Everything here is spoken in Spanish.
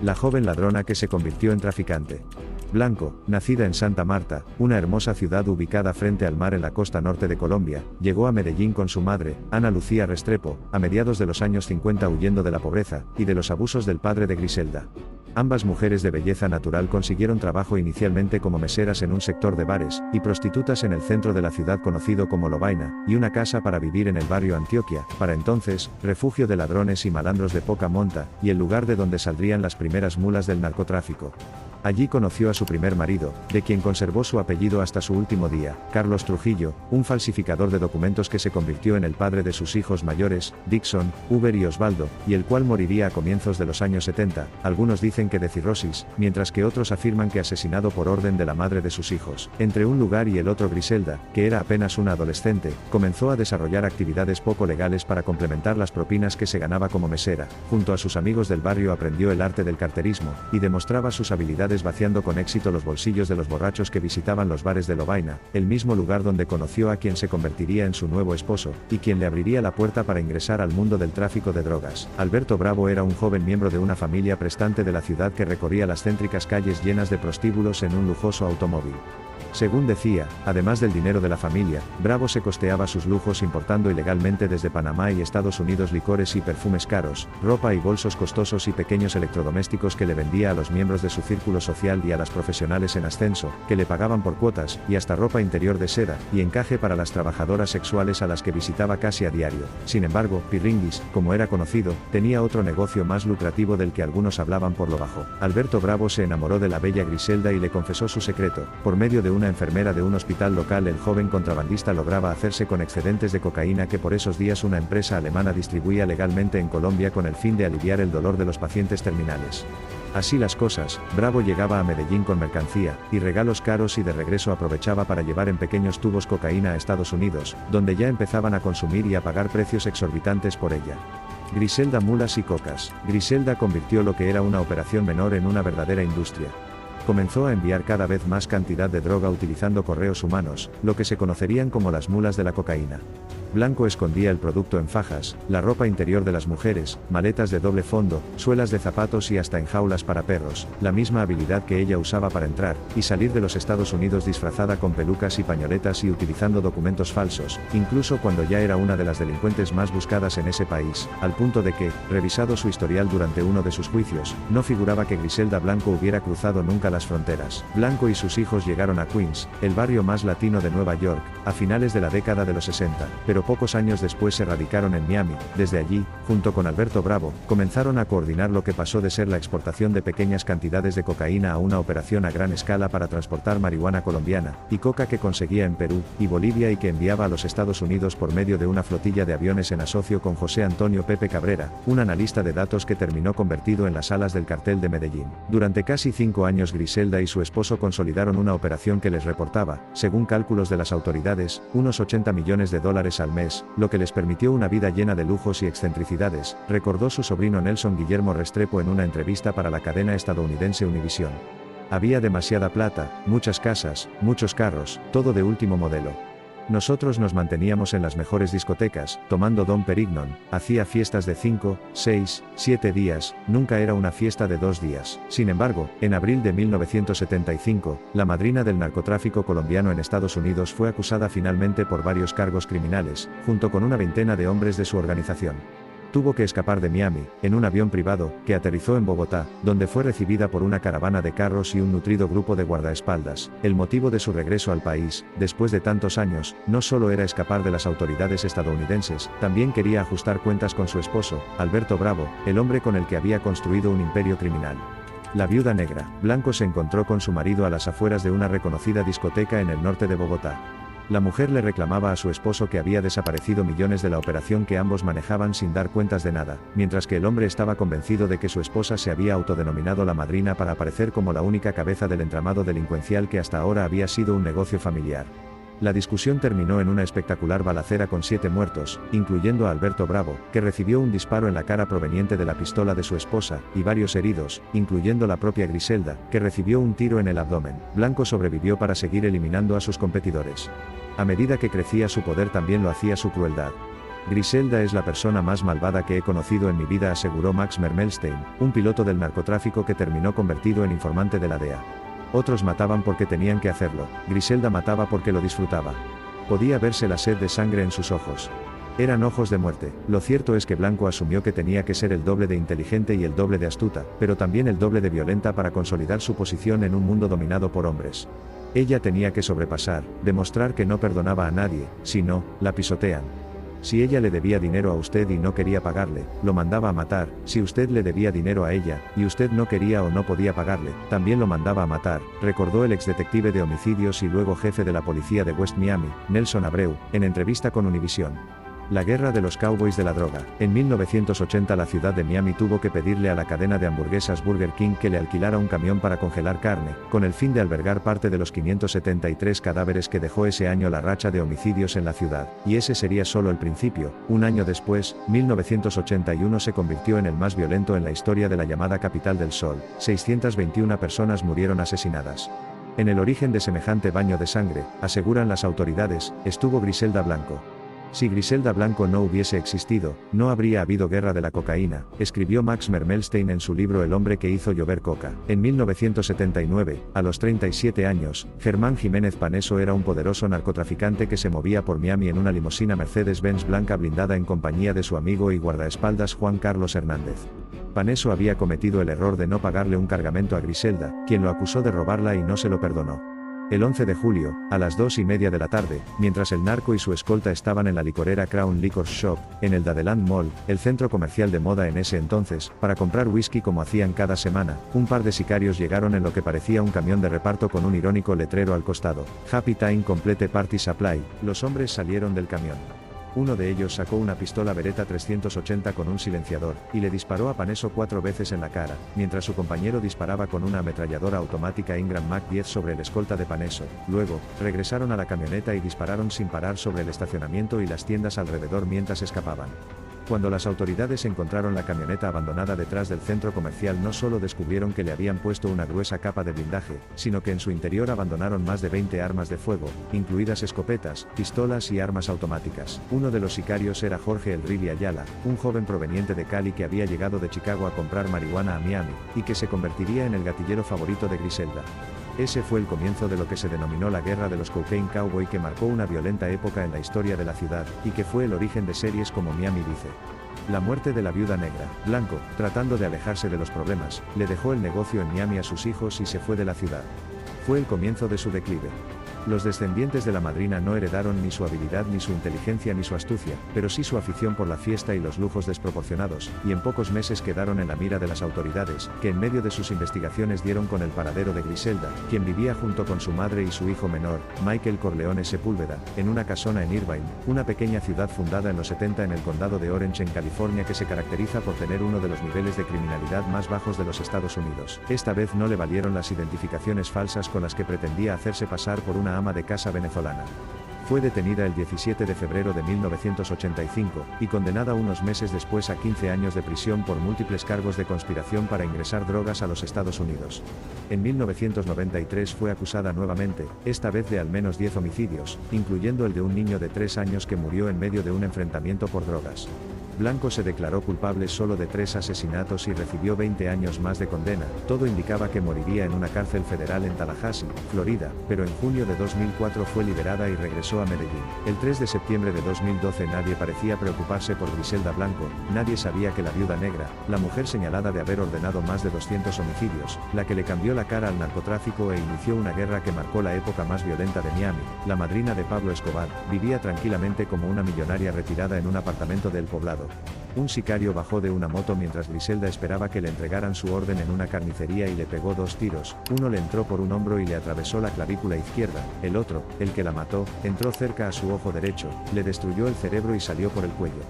La joven ladrona que se convirtió en traficante. Blanco, nacida en Santa Marta, una hermosa ciudad ubicada frente al mar en la costa norte de Colombia, llegó a Medellín con su madre, Ana Lucía Restrepo, a mediados de los años 50 huyendo de la pobreza y de los abusos del padre de Griselda. Ambas mujeres de belleza natural consiguieron trabajo inicialmente como meseras en un sector de bares y prostitutas en el centro de la ciudad conocido como Lovaina, y una casa para vivir en el barrio Antioquia, para entonces, refugio de ladrones y malandros de poca monta, y el lugar de donde saldrían las primeras mulas del narcotráfico. Allí conoció a su primer marido, de quien conservó su apellido hasta su último día, Carlos Trujillo, un falsificador de documentos que se convirtió en el padre de sus hijos mayores, Dixon, Uber y Osvaldo, y el cual moriría a comienzos de los años 70, algunos dicen que de cirrosis, mientras que otros afirman que asesinado por orden de la madre de sus hijos. Entre un lugar y el otro Griselda, que era apenas una adolescente, comenzó a desarrollar actividades poco legales para complementar las propinas que se ganaba como mesera. Junto a sus amigos del barrio aprendió el arte del carterismo, y demostraba sus habilidades vaciando con éxito los bolsillos de los borrachos que visitaban los bares de Lovaina, el mismo lugar donde conoció a quien se convertiría en su nuevo esposo, y quien le abriría la puerta para ingresar al mundo del tráfico de drogas. Alberto Bravo era un joven miembro de una familia prestante de la ciudad que recorría las céntricas calles llenas de prostíbulos en un lujoso automóvil. Según decía, además del dinero de la familia, Bravo se costeaba sus lujos importando ilegalmente desde Panamá y Estados Unidos licores y perfumes caros, ropa y bolsos costosos y pequeños electrodomésticos que le vendía a los miembros de su círculo social y a las profesionales en ascenso, que le pagaban por cuotas, y hasta ropa interior de seda, y encaje para las trabajadoras sexuales a las que visitaba casi a diario. Sin embargo, Pirringuis, como era conocido, tenía otro negocio más lucrativo del que algunos hablaban por lo bajo. Alberto Bravo se enamoró de la bella Griselda y le confesó su secreto. Por medio de una enfermera de un hospital local, el joven contrabandista lograba hacerse con excedentes de cocaína que por esos días una empresa alemana distribuía legalmente en Colombia con el fin de aliviar el dolor de los pacientes terminales. Así las cosas, Bravo llegaba a Medellín con mercancía y regalos caros y de regreso aprovechaba para llevar en pequeños tubos cocaína a Estados Unidos, donde ya empezaban a consumir y a pagar precios exorbitantes por ella. Griselda mulas y cocas. Griselda convirtió lo que era una operación menor en una verdadera industria. Comenzó a enviar cada vez más cantidad de droga utilizando correos humanos, lo que se conocerían como las mulas de la cocaína. Blanco escondía el producto en fajas, la ropa interior de las mujeres, maletas de doble fondo, suelas de zapatos y hasta en jaulas para perros, la misma habilidad que ella usaba para entrar y salir de los Estados Unidos disfrazada con pelucas y pañoletas y utilizando documentos falsos, incluso cuando ya era una de las delincuentes más buscadas en ese país, al punto de que, revisado su historial durante uno de sus juicios, no figuraba que Griselda Blanco hubiera cruzado nunca las fronteras. Blanco y sus hijos llegaron a Queens, el barrio más latino de Nueva York, a finales de la década de los 60, pero pocos años después se radicaron en Miami. Desde allí, junto con Alberto Bravo, comenzaron a coordinar lo que pasó de ser la exportación de pequeñas cantidades de cocaína a una operación a gran escala para transportar marihuana colombiana, y coca que conseguía en Perú y Bolivia y que enviaba a los Estados Unidos por medio de una flotilla de aviones en asocio con José Antonio Pepe Cabrera, un analista de datos que terminó convertido en las alas del cartel de Medellín. Durante casi 5 años Griselda y su esposo consolidaron una operación que les reportaba, según cálculos de las autoridades, unos $80 millones al mes, lo que les permitió una vida llena de lujos y excentricidades, recordó su sobrino Nelson Guillermo Restrepo en una entrevista para la cadena estadounidense Univision. Había demasiada plata, muchas casas, muchos carros, todo de último modelo. Nosotros nos manteníamos en las mejores discotecas, tomando Dom Perignon, hacía fiestas de 5, 6, 7 días, nunca era una fiesta de 2 días. Sin embargo, en abril de 1975, la madrina del narcotráfico colombiano en Estados Unidos fue acusada finalmente por varios cargos criminales, junto con una veintena de hombres de su organización. Tuvo que escapar de Miami, en un avión privado, que aterrizó en Bogotá, donde fue recibida por una caravana de carros y un nutrido grupo de guardaespaldas. El motivo de su regreso al país, después de tantos años, no solo era escapar de las autoridades estadounidenses, también quería ajustar cuentas con su esposo, Alberto Bravo, el hombre con el que había construido un imperio criminal. La viuda negra. Blanco se encontró con su marido a las afueras de una reconocida discoteca en el norte de Bogotá. La mujer le reclamaba a su esposo que había desaparecido millones de la operación que ambos manejaban sin dar cuentas de nada, mientras que el hombre estaba convencido de que su esposa se había autodenominado la madrina para aparecer como la única cabeza del entramado delincuencial que hasta ahora había sido un negocio familiar. La discusión terminó en una espectacular balacera con 7 muertos, incluyendo a Alberto Bravo, que recibió un disparo en la cara proveniente de la pistola de su esposa, y varios heridos, incluyendo la propia Griselda, que recibió un tiro en el abdomen. Blanco sobrevivió para seguir eliminando a sus competidores. A medida que crecía su poder también lo hacía su crueldad. Griselda es la persona más malvada que he conocido en mi vida, aseguró Max Mermelstein, un piloto del narcotráfico que terminó convertido en informante de la DEA. Otros mataban porque tenían que hacerlo, Griselda mataba porque lo disfrutaba. Podía verse la sed de sangre en sus ojos. Eran ojos de muerte. Lo cierto es que Blanco asumió que tenía que ser el doble de inteligente y el doble de astuta, pero también el doble de violenta para consolidar su posición en un mundo dominado por hombres. Ella tenía que sobrepasar, demostrar que no perdonaba a nadie, si no, la pisotean. Si ella le debía dinero a usted y no quería pagarle, lo mandaba a matar. Si usted le debía dinero a ella, y usted no quería o no podía pagarle, también lo mandaba a matar, recordó el exdetective de homicidios y luego jefe de la policía de West Miami, Nelson Abreu, en entrevista con Univision. La guerra de los cowboys de la droga. En 1980 la ciudad de Miami tuvo que pedirle a la cadena de hamburguesas Burger King que le alquilara un camión para congelar carne, con el fin de albergar parte de los 573 cadáveres que dejó ese año la racha de homicidios en la ciudad, y ese sería solo el principio. Un año después, 1981 se convirtió en el más violento en la historia de la llamada Capital del Sol. 621 personas murieron asesinadas. En el origen de semejante baño de sangre, aseguran las autoridades, estuvo Griselda Blanco. Si Griselda Blanco no hubiese existido, no habría habido guerra de la cocaína, escribió Max Mermelstein en su libro El hombre que hizo llover coca. En 1979, a los 37 años, Germán Jiménez Paneso era un poderoso narcotraficante que se movía por Miami en una limusina Mercedes-Benz blanca blindada en compañía de su amigo y guardaespaldas Juan Carlos Hernández. Paneso había cometido el error de no pagarle un cargamento a Griselda, quien lo acusó de robarla y no se lo perdonó. El 11 de julio, a las 2:30 de la tarde, mientras el narco y su escolta estaban en la licorera Crown Liquor Shop, en el Dadeland Mall, el centro comercial de moda en ese entonces, para comprar whisky como hacían cada semana, un par de sicarios llegaron en lo que parecía un camión de reparto con un irónico letrero al costado: Happy Time Complete Party Supply. Los hombres salieron del camión. Uno de ellos sacó una pistola Beretta 380 con un silenciador, y le disparó a Paneso 4 veces en la cara, mientras su compañero disparaba con una ametralladora automática Ingram Mac 10 sobre el escolta de Paneso. Luego, regresaron a la camioneta y dispararon sin parar sobre el estacionamiento y las tiendas alrededor mientras escapaban. Cuando las autoridades encontraron la camioneta abandonada detrás del centro comercial, no solo descubrieron que le habían puesto una gruesa capa de blindaje, sino que en su interior abandonaron más de 20 armas de fuego, incluidas escopetas, pistolas y armas automáticas. Uno de los sicarios era Jorge El Rili Ayala, un joven proveniente de Cali que había llegado de Chicago a comprar marihuana a Miami, y que se convertiría en el gatillero favorito de Griselda. Ese fue el comienzo de lo que se denominó la Guerra de los Cocaine Cowboy, que marcó una violenta época en la historia de la ciudad, y que fue el origen de series como Miami Vice. La muerte de la viuda negra. Blanco, tratando de alejarse de los problemas, le dejó el negocio en Miami a sus hijos y se fue de la ciudad. Fue el comienzo de su declive. Los descendientes de la madrina no heredaron ni su habilidad ni su inteligencia ni su astucia, pero sí su afición por la fiesta y los lujos desproporcionados, y en pocos meses quedaron en la mira de las autoridades, que en medio de sus investigaciones dieron con el paradero de Griselda, quien vivía junto con su madre y su hijo menor, Michael Corleone Sepúlveda, en una casona en Irvine, una pequeña ciudad fundada en los 70 en el condado de Orange en California, que se caracteriza por tener uno de los niveles de criminalidad más bajos de los Estados Unidos. Esta vez no le valieron las identificaciones falsas con las que pretendía hacerse pasar por una ama de casa venezolana. Fue detenida el 17 de febrero de 1985, y condenada unos meses después a 15 años de prisión por múltiples cargos de conspiración para ingresar drogas a los Estados Unidos. En 1993 fue acusada nuevamente, esta vez de al menos 10 homicidios, incluyendo el de un niño de 3 años que murió en medio de un enfrentamiento por drogas. Blanco se declaró culpable solo de 3 asesinatos y recibió 20 años más de condena. Todo indicaba que moriría en una cárcel federal en Tallahassee, Florida, pero en junio de 2004 fue liberada y regresó a Medellín. El 3 de septiembre de 2012 nadie parecía preocuparse por Griselda Blanco, nadie sabía que la viuda negra, la mujer señalada de haber ordenado más de 200 homicidios, la que le cambió la cara al narcotráfico e inició una guerra que marcó la época más violenta de Miami, la madrina de Pablo Escobar, vivía tranquilamente como una millonaria retirada en un apartamento del poblado. Un sicario bajó de una moto mientras Griselda esperaba que le entregaran su orden en una carnicería y le pegó 2 tiros, uno le entró por un hombro y le atravesó la clavícula izquierda, el otro, el que la mató, entró cerca a su ojo derecho, le destruyó el cerebro y salió por el cuello.